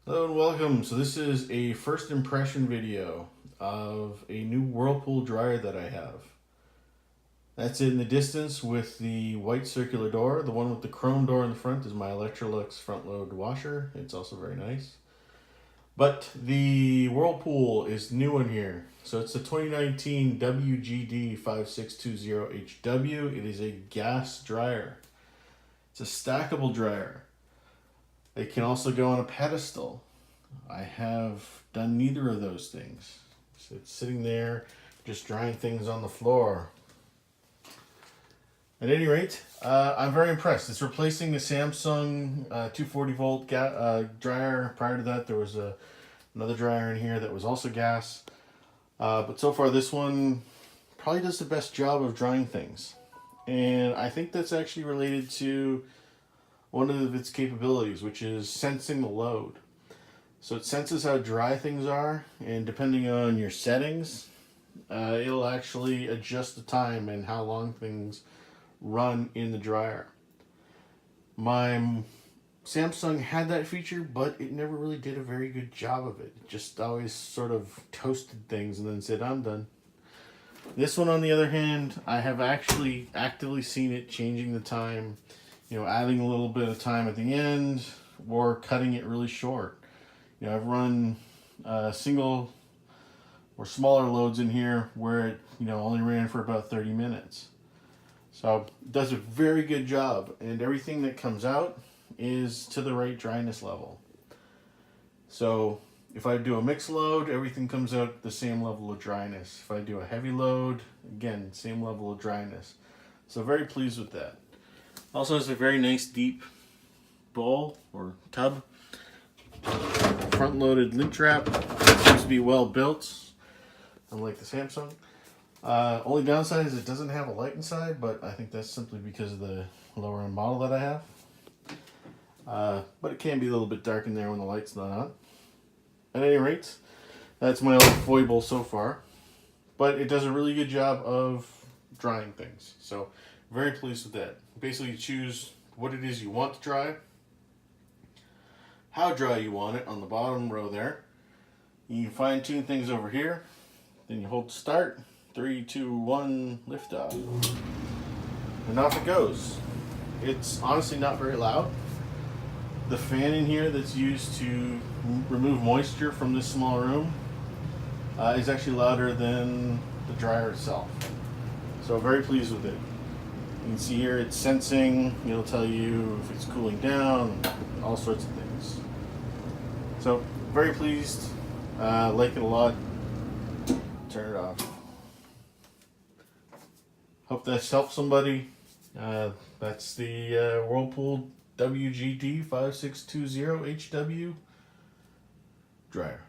Hello and welcome. So this is a first impression video of a new Whirlpool dryer that I have. That's in the distance with the white circular door. The one with the chrome door in the front is my Electrolux front load washer. It's also very nice. But the Whirlpool is new in here. So it's the 2019 WGD5620HW. It is a gas dryer. It's a stackable dryer. It can also go on a pedestal. I have done neither of those things. So it's sitting there just drying things on the floor. At any rate, I'm very impressed. It's replacing the Samsung 240 volt dryer. Prior to that, there was another dryer in here that was also gas. But so far, this one probably does the best job of drying things. And I think that's actually related to one of its capabilities, which is sensing the load. So it senses how dry things are, and depending on your settings, it'll actually adjust the time and how long things run in the dryer. My Samsung had that feature, but it never really did a very good job of it. It just always sort of toasted things and then said, I'm done. This one, on the other hand, I have actually actively seen it changing the time, adding a little bit of time at the end or cutting it really short. I've run single or smaller loads in here where it, only ran for about 30 minutes. So it does a very good job, and everything that comes out is to the right dryness level. So if I do a mixed load, everything comes out the same level of dryness. If I do a heavy load, again, same level of dryness. So very pleased with that. Also has a very nice deep bowl or tub. Front-loaded lint trap. Seems to be well built, unlike the Samsung. Only downside is it doesn't have a light inside, but I think that's simply because of the lower end model that I have. But it can be a little bit dark in there when the light's not on. At any rate, that's my only foible so far. But it does a really good job of drying things. So very pleased with that. Basically, you choose what it is you want to dry, how dry you want it on the bottom row there. You fine tune things over here. Then you hold start. 3, 2, 1, lift off. And off it goes. It's honestly not very loud. The fan in here that's used to remove moisture from this small room is actually louder than the dryer itself. So very pleased with it. You can see here it's sensing, it'll tell you if it's cooling down, all sorts of things. So very pleased, like it a lot. Turn it off. Hope that's helped somebody. That's the Whirlpool WGD5620HW dryer.